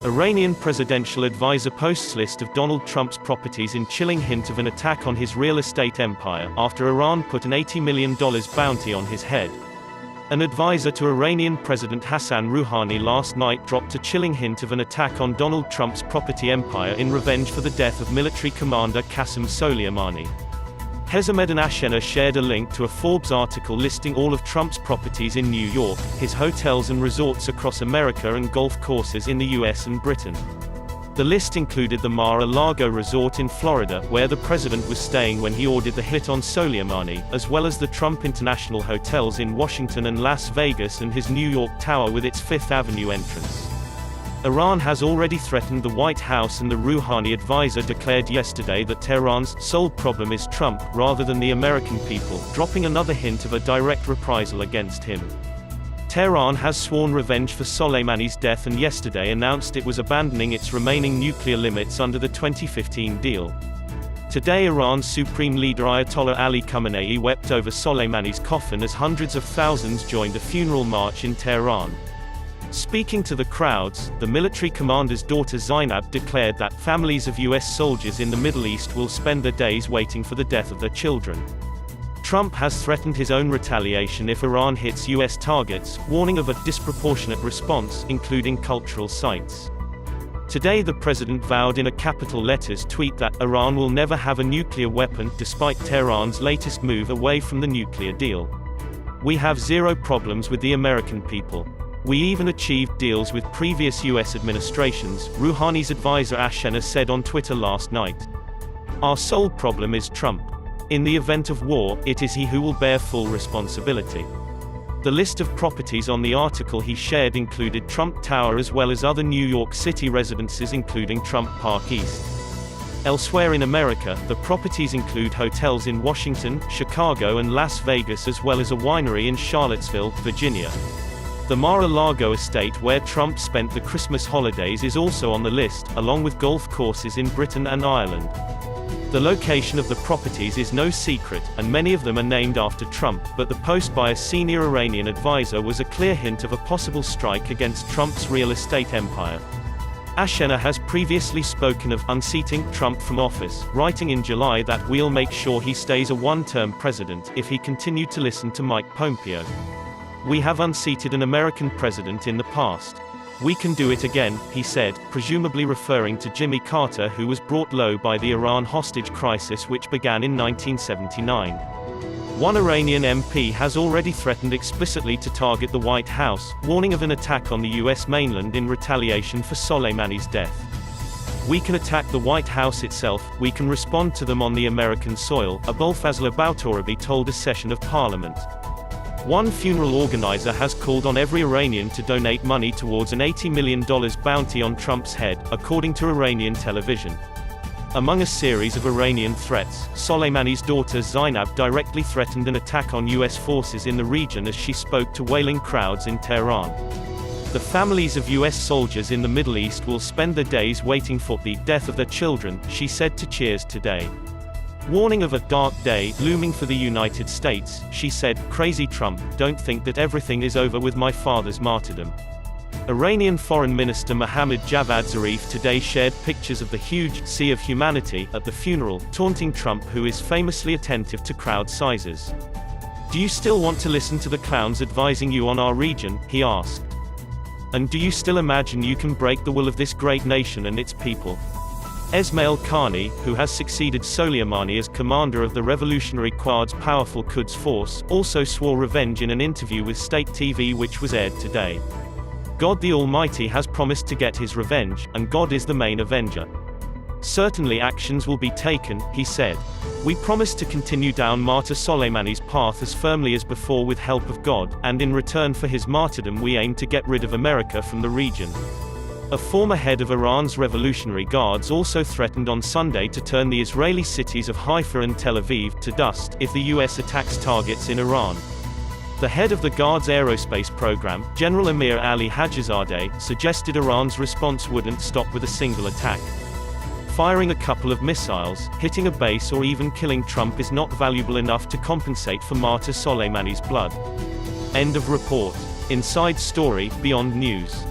Iranian Presidential Adviser posts list of Donald Trump's properties in chilling hint of an attack on his real estate empire, after Iran put an $80 million bounty on his head. An advisor to Iranian President Hassan Rouhani last night dropped a chilling hint of an attack on Donald Trump's property empire in revenge for the death of military commander Qassem Soleimani. Hesameddin Ashena shared a link to a Forbes article listing all of Trump's properties in New York, his hotels and resorts across America and golf courses in the US and Britain. The list included the Mar-a-Lago resort in Florida, where the president was staying when he ordered the hit on Soleimani, as well as the Trump International hotels in Washington and Las Vegas and his New York tower with its Fifth Avenue entrance. Iran has already threatened the White House, and the Rouhani advisor declared yesterday that Tehran's sole problem is Trump, rather than the American people, dropping another hint of a direct reprisal against him. Tehran has sworn revenge for Soleimani's death and yesterday announced it was abandoning its remaining nuclear limits under the 2015 deal. Today Iran's supreme leader Ayatollah Ali Khamenei wept over Soleimani's coffin as hundreds of thousands joined a funeral march in Tehran. Speaking to the crowds, the military commander's daughter Zainab declared that families of US soldiers in the Middle East will spend their days waiting for the death of their children. Trump has threatened his own retaliation if Iran hits US targets, warning of a disproportionate response, including cultural sites. Today the president vowed in a capital letters tweet that Iran will never have a nuclear weapon, despite Tehran's latest move away from the nuclear deal. "We have zero problems with the American people. We even achieved deals with previous US administrations," Rouhani's advisor Ashena said on Twitter last night. "Our sole problem is Trump. In the event of war, it is he who will bear full responsibility." The list of properties on the article he shared included Trump Tower as well as other New York City residences including Trump Park East. Elsewhere in America, the properties include hotels in Washington, Chicago and Las Vegas as well as a winery in Charlottesville, Virginia. The Mar-a-Lago estate where Trump spent the Christmas holidays is also on the list, along with golf courses in Britain and Ireland. The location of the properties is no secret, and many of them are named after Trump, but the post by a senior Iranian advisor was a clear hint of a possible strike against Trump's real estate empire. Ashena has previously spoken of unseating Trump from office, writing in July that "we'll make sure he stays a one-term president if he continued to listen to Mike Pompeo. We have unseated an American president in the past. We can do it again," he said, presumably referring to Jimmy Carter, who was brought low by the Iran hostage crisis which began in 1979. One Iranian MP has already threatened explicitly to target the White House, warning of an attack on the US mainland in retaliation for Soleimani's death. "We can attack the White House itself, we can respond to them on the American soil," Abolfazl Bautarabi told a session of parliament. One funeral organizer has called on every Iranian to donate money towards an $80 million bounty on Trump's head, according to Iranian television. Among a series of Iranian threats, Soleimani's daughter Zainab directly threatened an attack on US forces in the region as she spoke to wailing crowds in Tehran. "The families of US soldiers in the Middle East will spend their days waiting for the death of their children," she said to Cheers Today. Warning of a dark day looming for the United States, she said, "Crazy Trump, don't think that everything is over with my father's martyrdom." Iranian Foreign Minister Mohammad Javad Zarif today shared pictures of the huge sea of humanity at the funeral, taunting Trump, who is famously attentive to crowd sizes. "Do you still want to listen to the clowns advising you on our region?" he asked. "And do you still imagine you can break the will of this great nation and its people?" Esmail Khani, who has succeeded Soleimani as commander of the revolutionary Quds powerful Quds force, also swore revenge in an interview with state TV which was aired today. "God the Almighty has promised to get his revenge, and God is the main avenger. Certainly actions will be taken," he said. "We promise to continue down Martyr Soleimani's path as firmly as before with help of God, and in return for his martyrdom we aim to get rid of America from the region." A former head of Iran's Revolutionary Guards also threatened on Sunday to turn the Israeli cities of Haifa and Tel Aviv to dust if the US attacks targets in Iran. The head of the Guards aerospace program, General Amir Ali Hajizadeh, suggested Iran's response wouldn't stop with a single attack. "Firing a couple of missiles, hitting a base or even killing Trump is not valuable enough to compensate for Martyr Soleimani's blood." End of report. Inside Story, Beyond News.